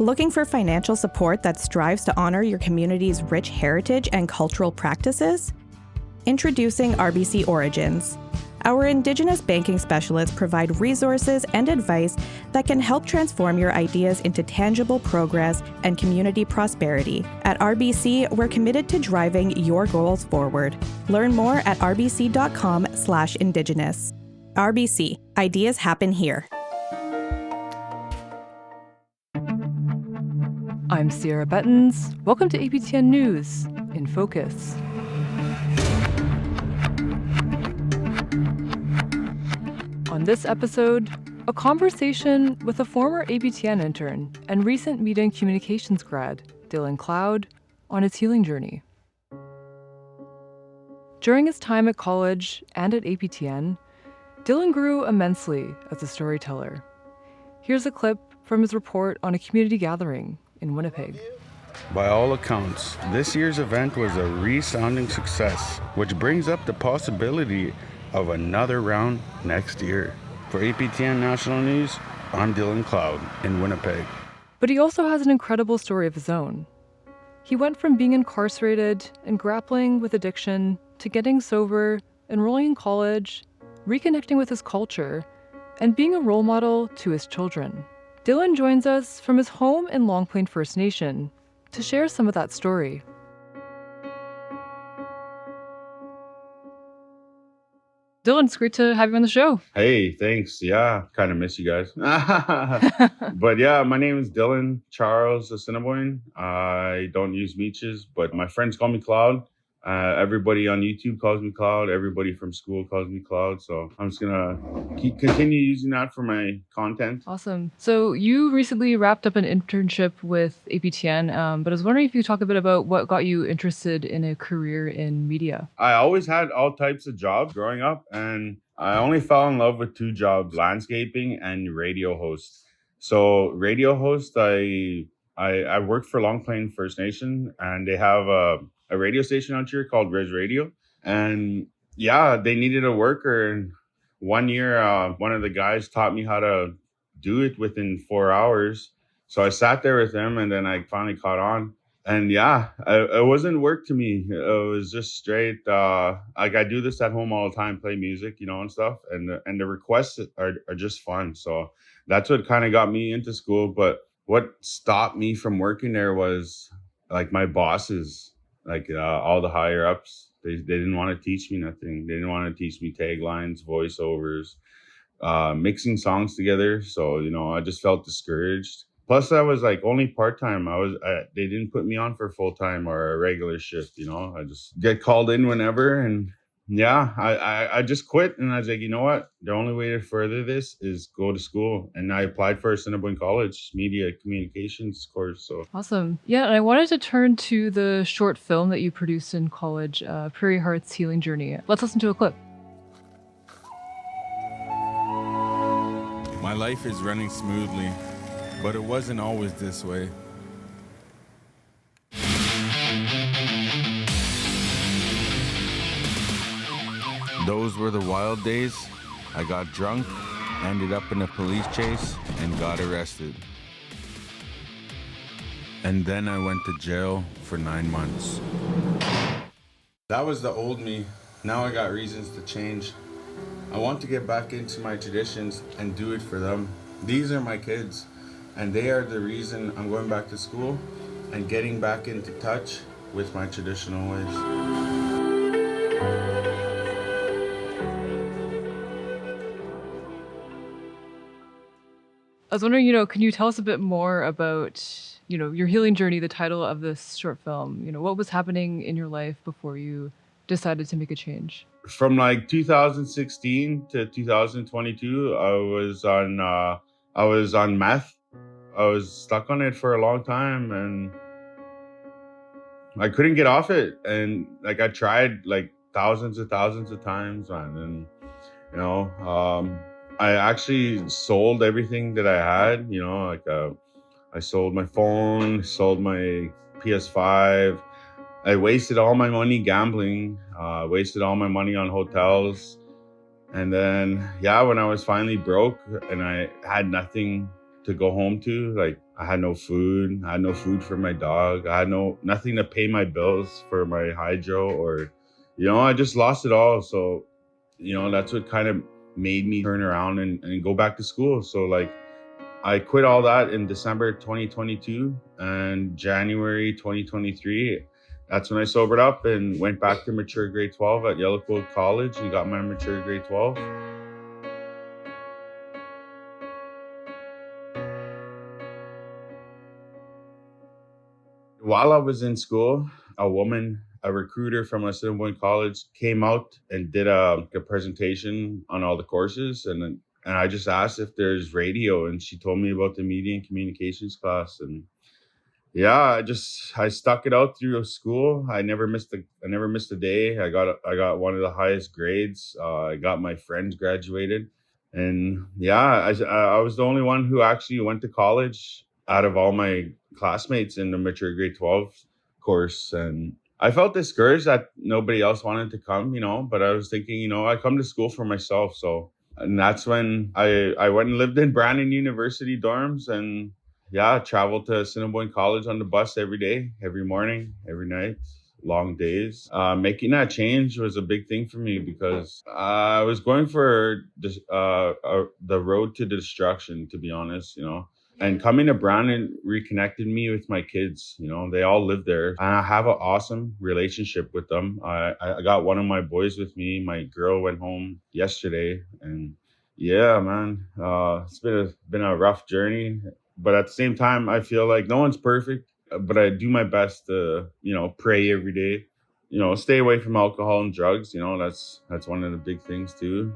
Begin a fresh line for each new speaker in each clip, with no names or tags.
Looking for financial support that strives to honor your community's rich heritage and cultural practices? Introducing RBC Origins. Our Indigenous banking specialists provide resources and advice that can help transform your ideas into tangible progress and community prosperity. At RBC, we're committed to driving your goals forward. Learn more at rbc.com/indigenous. RBC, ideas happen here.
I'm Cierra Bettens. Welcome to APTN News InFocus. On this episode, a conversation with a former APTN intern and recent media and communications grad, Dylan Cloud, on his healing journey. During his time at college and at APTN, Dylan grew immensely as a storyteller. Here's a clip from his report on a community gathering in Winnipeg.
By all accounts, this year's event was a resounding success, which brings up the possibility of another round next year. For APTN National News, I'm Dylan Cloud in Winnipeg.
But he also has an incredible story of his own. He went from being incarcerated and grappling with addiction to getting sober, enrolling in college, reconnecting with his culture, and being a role model to his children. Dylan joins us from his home in Long Plain First Nation to share some of that story. Dylan, it's great to have you on the show.
Hey, thanks. Yeah, kind of miss you guys. But yeah, my name is Dylan Charles Assiniboine. I don't use Meeches, but my friends call me Cloud. Everybody on YouTube calls me Cloud. Everybody from school calls me Cloud. So I'm just gonna continue using that for my content.
Awesome. So you recently wrapped up an internship with APTN, but I was wondering if you could talk a bit about what got you interested in a career in media.
I always had all types of jobs growing up, and I only fell in love with two jobs: landscaping and radio host. So radio host, I worked for Long Plain First Nation, and they have a radio station out here called Res Radio. And yeah, they needed a worker. And 1 year, one of the guys taught me how to do it within 4 hours. So I sat there with him, and then I finally caught on. And yeah, it wasn't work to me. It was just straight, like I do this at home all the time, play music, and stuff. And the requests are just fun. So that's what kind of got me into school. But what stopped me from working there was like my bosses. Like all the higher ups, they didn't want to teach me nothing. They didn't want to teach me taglines, voiceovers, mixing songs together. So, I just felt discouraged. Plus, I was like only part-time. They didn't put me on for full-time or a regular shift, I just get called in whenever. And yeah, I just quit. And I was like, you know what? The only way to further this is go to school. And I applied for Assiniboine College media communications course. So
awesome. Yeah, and I wanted to turn to the short film that you produced in college, Prairie Heart's Healing Journey. Let's listen to a clip.
My life is running smoothly, but it wasn't always this way. Those were the wild days. I got drunk, ended up in a police chase, and got arrested. And then I went to jail for 9 months. That was the old me. Now I got reasons to change. I want to get back into my traditions and do it for them. These are my kids, and they are the reason I'm going back to school and getting back into touch with my traditional ways.
I was wondering, can you tell us a bit more about, your healing journey, the title of this short film? What was happening in your life before you decided to make a change?
From like 2016 to 2022, I was on meth. I was stuck on it for a long time, and I couldn't get off it. And like I tried like thousands of times, man. And I actually sold everything that I had. I sold my phone, sold my PS5. I wasted all my money gambling, wasted all my money on hotels. And then, when I was finally broke and I had nothing to go home to. Like I had no food. I had no food for my dog. I had nothing to pay my bills for my hydro, or, I just lost it all. So, that's what kind of made me turn around and go back to school. So like I quit all that in December 2022, and January 2023. That's when I sobered up and went back to mature grade 12 at Yellow Quill College and got my mature grade 12. While I was in school, a recruiter from Assiniboine College came out and did a presentation on all the courses. And I just asked if there's radio, and she told me about the media and communications class. And yeah, I stuck it out through school. I never missed a day. I got one of the highest grades. I got my friends graduated, and yeah, I was the only one who actually went to college out of all my classmates in the mature grade 12 course. And I felt discouraged that nobody else wanted to come, but I was thinking, I come to school for myself. So, and that's when I went and lived in Brandon University dorms, and yeah, traveled to Assiniboine College on the bus every day, every morning, every night, long days. Making that change was a big thing for me because I was going for the road to destruction, to be honest, And coming to Brandon reconnected me with my kids. They all live there, and I have an awesome relationship with them. I got one of my boys with me. My girl went home yesterday, and yeah, man, it's been a rough journey. But at the same time, I feel like no one's perfect, but I do my best to, pray every day, stay away from alcohol and drugs. That's one of the big things too.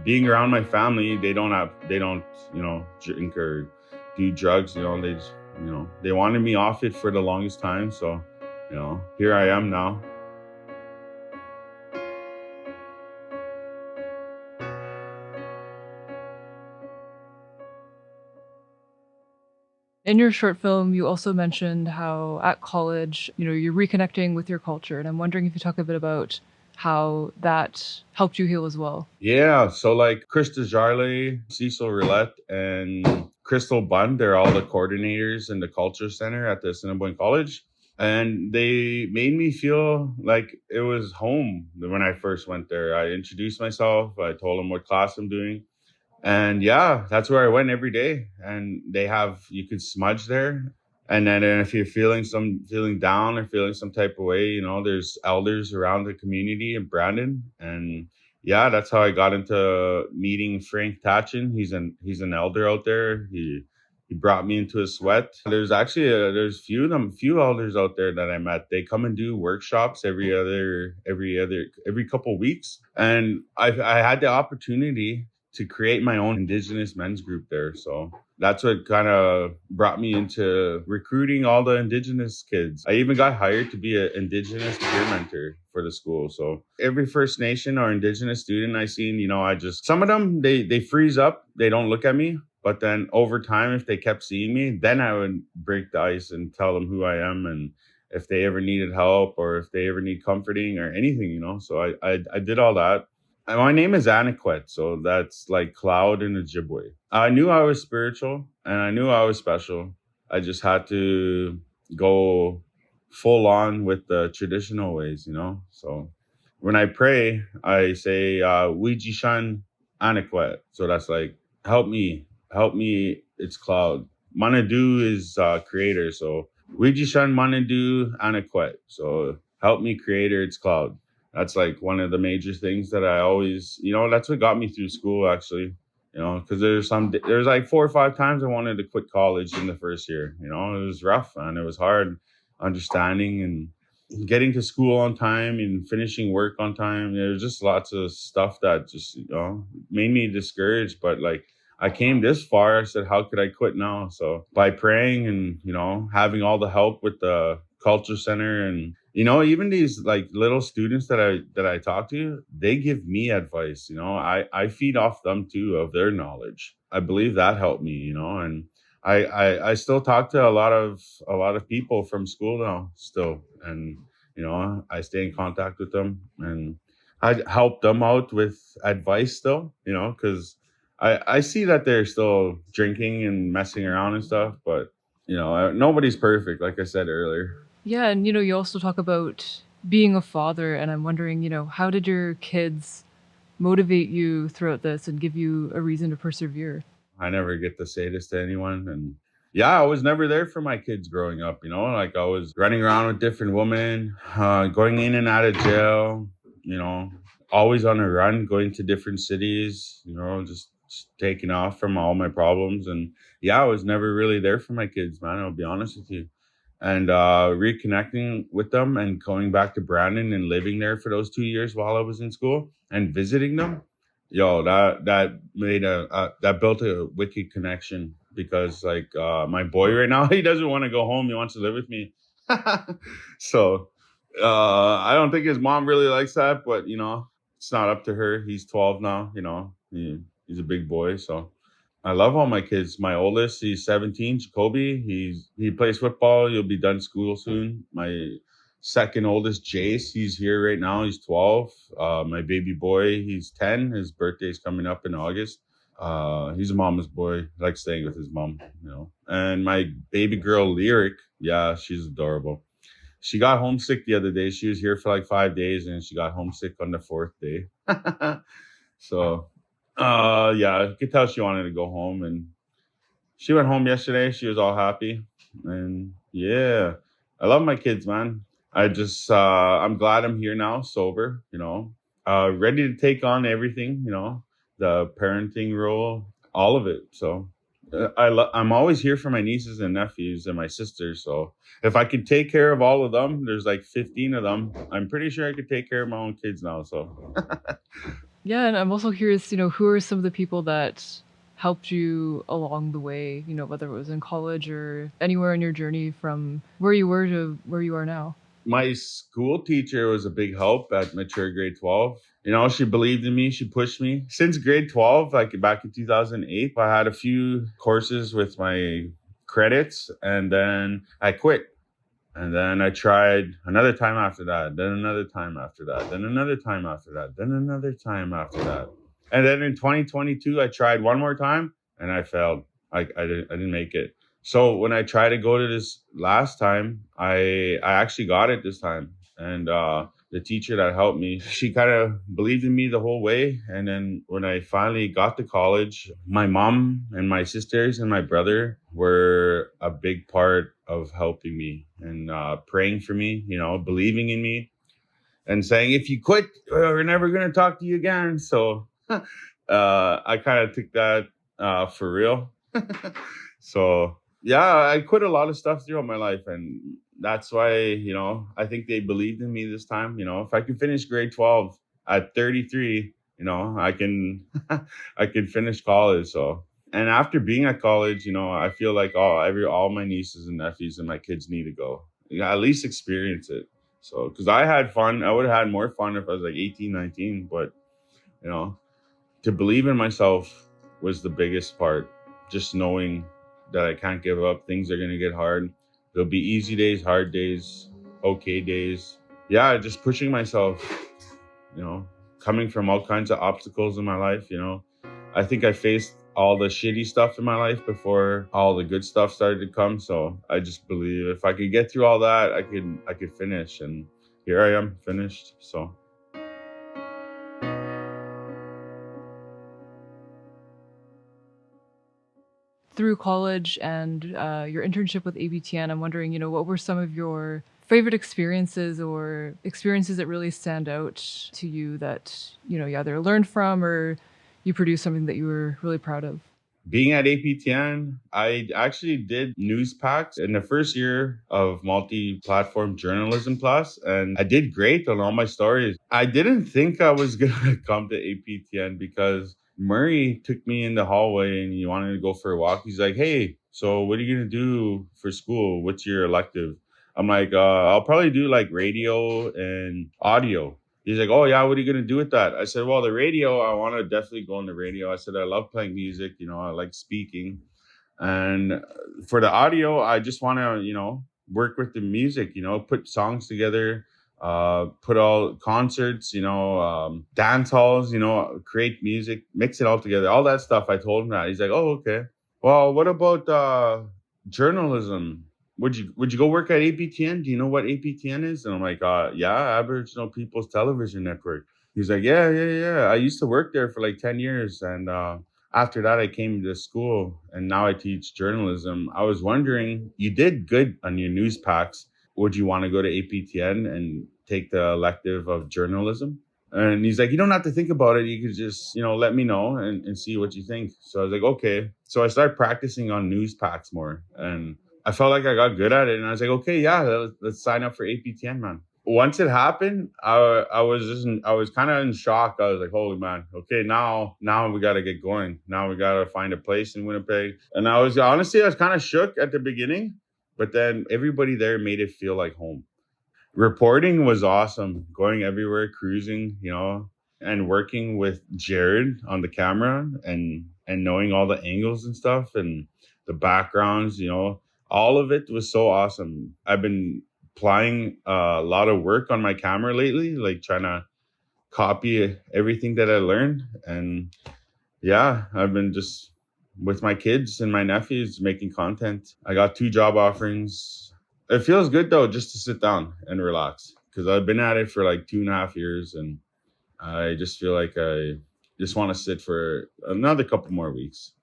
Being around my family, they don't, drink or do drugs. They wanted me off it for the longest time. So, here I am now.
In your short film, you also mentioned how at college, you're reconnecting with your culture. And I'm wondering if you talk a bit about how that helped you heal as well.
Yeah. So like Krista Jarley, Cecil Roulette, and Crystal Bund, they're all the coordinators in the Culture Center at the Assiniboine College. And they made me feel like it was home when I first went there. I introduced myself. I told them what class I'm doing. And yeah, that's where I went every day. And you could smudge there. And then if you're feeling down or feeling some type of way, there's elders around the community in Brandon. And yeah, that's how I got into meeting Frank Tatchin. He's an elder out there. He brought me into a sweat. There's actually there's few elders out there that I met. They come and do workshops every couple weeks. And I had the opportunity to create my own Indigenous men's group there. So that's what kind of brought me into recruiting all the Indigenous kids. I even got hired to be an Indigenous peer mentor for the school. So every First Nation or Indigenous student I seen, some of them, they freeze up. They don't look at me. But then over time, if they kept seeing me, then I would break the ice and tell them who I am and if they ever needed help or if they ever need comforting or anything, So I did all that. And my name is Aniquet, so that's like cloud in Ojibwe. I knew I was spiritual and I knew I was special. I just had to go full on with the traditional ways, So when I pray, I say, Wijishan Aniquet. So that's like, help me, it's cloud. Manadu is creator, so Wijishan Manadu Aniquet. So help me, creator, it's cloud. That's like one of the major things that I always, that's what got me through school actually, because there's like 4 or 5 times I wanted to quit college in the first year. It was rough, man. It was hard understanding and getting to school on time and finishing work on time. There's just lots of stuff that just, made me discouraged. But like I came this far, I said, how could I quit now? So by praying and, having all the help with the Culture Center and, even these like little students that I talk to, they give me advice. I feed off them too of their knowledge. I believe that helped me, and I still talk to a lot of people from school now still. And, I stay in contact with them and I help them out with advice still, because I see that they're still drinking and messing around and stuff, but nobody's perfect, like I said earlier.
Yeah, and you also talk about being a father, and I'm wondering, how did your kids motivate you throughout this and give you a reason to persevere?
I never get to say this to anyone. And yeah, I was never there for my kids growing up, like I was running around with different women, going in and out of jail, you know, always on a run, going to different cities, just taking off from all my problems. And yeah, I was never really there for my kids, man. I'll be honest with you. And reconnecting with them and going back to Brandon and living there for those 2 years while I was in school and visiting them, that made that built a wicked connection, because like my boy right now, he doesn't want to go home, he wants to live with me. So I don't think his mom really likes that, but it's not up to her. He's 12 now, he's a big boy. So I love all my kids. My oldest, he's 17, Jacoby. He plays football. He'll be done school soon. My second oldest, Jace, he's here right now. He's 12. My baby boy, he's 10. His birthday's coming up in August. He's a mama's boy. He likes staying with his mom. And my baby girl, Lyric, yeah, she's adorable. She got homesick the other day. She was here for like 5 days, and she got homesick on the fourth day. So yeah, I could tell she wanted to go home, and she went home yesterday. She was all happy. And yeah, I love my kids, man. I'm glad I'm here now, sober, ready to take on everything, the parenting role, all of it. So I'm always here for my nieces and nephews and my sisters. So if I could take care of all of them, there's like 15 of them, I'm pretty sure I could take care of my own kids now. So
Yeah, and I'm also curious, who are some of the people that helped you along the way, whether it was in college or anywhere in your journey from where you were to where you are now?
My school teacher was a big help at mature grade 12. She believed in me. She pushed me. Since grade 12, like back in 2008, I had a few courses with my credits, and then I quit. And then I tried another time after that, then another time after that, then another time after that, then another time after that. And then in 2022, I tried one more time and I failed. I didn't make it. So when I tried to go to this last time, I actually got it this time. And the teacher that helped me, she kind of believed in me the whole way. And then when I finally got to college, my mom and my sisters and my brother were a big part of helping me and praying for me, believing in me and saying, if you quit, we're never going to talk to you again. So I kind of took that for real. So yeah, I quit a lot of stuff throughout my life, and that's why, I think they believed in me this time. If I can finish grade 12 at 33, I can I can finish college. So, and after being at college, I feel like all my nieces and nephews and my kids need to go. At least experience it. So, because I had fun. I would have had more fun if I was like 18, 19, but to believe in myself was the biggest part. Just knowing that I can't give up. Things are going to get hard. There'll be easy days, hard days, okay days. Yeah, just pushing myself, coming from all kinds of obstacles in my life. I think I faced all the shitty stuff in my life before all the good stuff started to come. So I just believe if I could get through all that, I could finish. And here I am, finished. So.
Through college and your internship with APTN, I'm wondering, what were some of your favorite experiences or experiences that really stand out to you that, you either learned from or you produced something that you were really proud of?
Being at APTN, I actually did news packs in the first year of multi-platform journalism class, and I did great on all my stories. I didn't think I was going to come to APTN because Murray took me in the hallway and he wanted to go for a walk. He's like, hey, so what are you going to do for school? What's your elective? I'm like, I'll probably do like radio and audio. He's like, oh, yeah, what are you going to do with that? I said, well, the radio, I want to definitely go on the radio. I said, I love playing music. I like speaking. And for the audio, I just want to, work with the music, put songs together, put all concerts, dance halls, create music, mix it all together. All that stuff. I told him that. He's like, oh, okay. Well, what about journalism? Would you go work at APTN? Do you know what APTN is? And I'm like, yeah, Aboriginal People's Television Network. He's like, yeah. I used to work there for like 10 years. And after that, I came to school and now I teach journalism. I was wondering, you did good on your news packs. Would you want to go to APTN and take the elective of journalism? And he's like, you don't have to think about it. You could just, let me know and see what you think. So I was like, okay. So I started practicing on news packs more. And I felt like I got good at it. And I was like, okay, yeah, let's sign up for APTN, man. Once it happened, I was kind of in shock. I was like, holy man, okay, now we got to get going. Now we got to find a place in Winnipeg. And I was kind of shook at the beginning, but then everybody there made it feel like home. Reporting was awesome, going everywhere, cruising, and working with Jared on the camera and knowing all the angles and stuff and the backgrounds, all of it was so awesome. I've been applying a lot of work on my camera lately, like trying to copy everything that I learned. And yeah, I've been just with my kids and my nephews making content. I got 2 job offerings. It feels good though, just to sit down and relax, because I've been at it for like 2.5 years and I just feel like I just want to sit for another couple more weeks.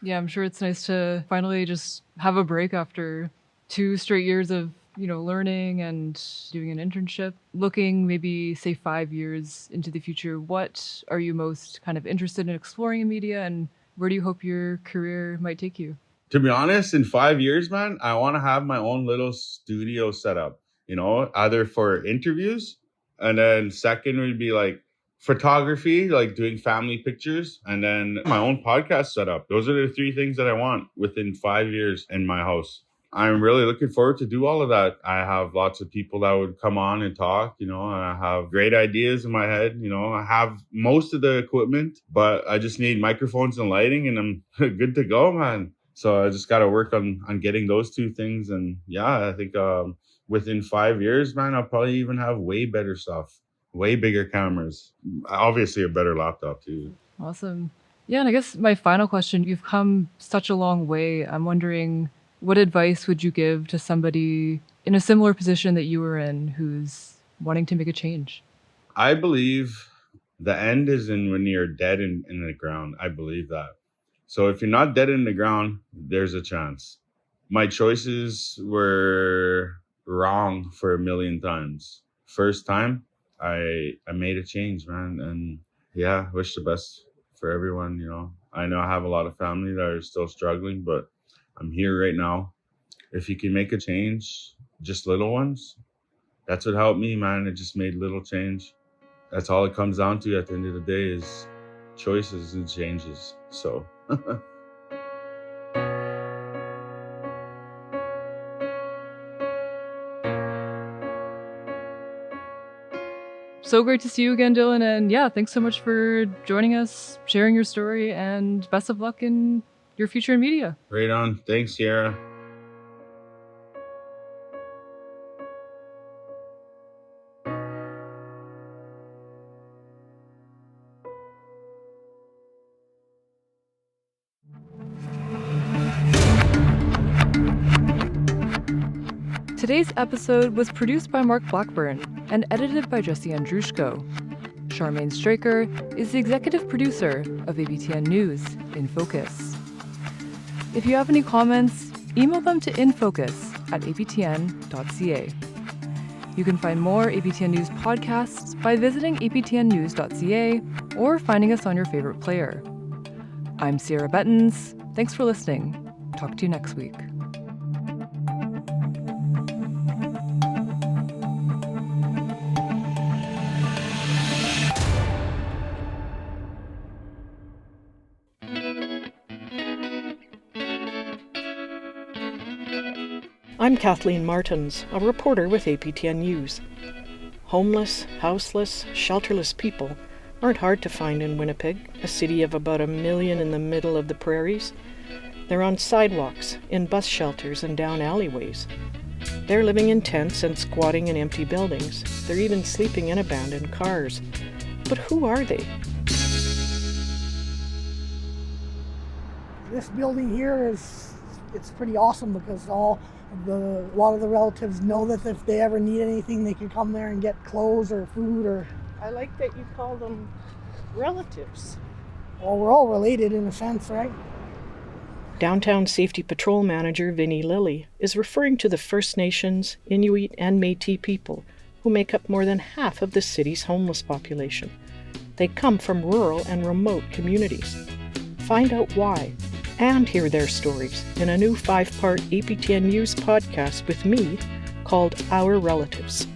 Yeah, I'm sure it's nice to finally just have a break after 2 straight years of, learning and doing an internship. Looking maybe, say, 5 years into the future, what are you most kind of interested in exploring in media, and where do you hope your career might take you?
To be honest, in 5 years, man, I want to have my own little studio set up, either for interviews, and then second would be like photography, like doing family pictures, and then my own podcast setup. Those are the 3 things that I want within 5 years in my house. I'm really looking forward to do all of that. I have lots of people that would come on and talk, and I have great ideas in my head. I have most of the equipment, but I just need microphones and lighting and I'm good to go, man. So I just got to work on getting those 2 things. And yeah, I think within 5 years, man, I'll probably even have way better stuff, way bigger cameras, obviously a better laptop too.
Awesome. Yeah, and I guess my final question, you've come such a long way. I'm wondering, what advice would you give to somebody in a similar position that you were in who's wanting to make a change?
I believe the end is when you're dead in the ground. I believe that. So if you're not dead in the ground, there's a chance. My choices were wrong for a million times. First time, I made a change, man. And yeah, wish the best for everyone, I know I have a lot of family that are still struggling, but I'm here right now. If you can make a change, just little ones, that's what helped me, man. It just made little change. That's all it comes down to at the end of the day is choices and changes. So
So great to see you again, Dylan. And yeah, thanks so much for joining us, sharing your story, and best of luck in your future in media.
Right on. Thanks, Cierra.
Today's episode was produced by Mark Blackburn and edited by Jesse Andrushko. Charmaine Straker is the executive producer of APTN News InFocus. If you have any comments, email them to infocus@aptn.ca. You can find more APTN News podcasts by visiting aptnnews.ca or finding us on your favorite player. I'm Cierra Bettens. Thanks for listening. Talk to you next week.
I'm Kathleen Martins, a reporter with APTN News. Homeless, houseless, shelterless people aren't hard to find in Winnipeg, a city of about 1 million in the middle of the prairies. They're on sidewalks, in bus shelters, and down alleyways. They're living in tents and squatting in empty buildings. They're even sleeping in abandoned cars. But who are they?
This building here it's pretty awesome because a lot of the relatives know that if they ever need anything, they can come there and get clothes or food or.
I like that you call them relatives.
Well, we're all related in a sense, right?
Downtown Safety Patrol Manager Vinnie Lilly is referring to the First Nations, Inuit, and Métis people who make up more than half of the city's homeless population. They come from rural and remote communities. Find out why and hear their stories in a new 5-part APTN News podcast with me called Our Relatives.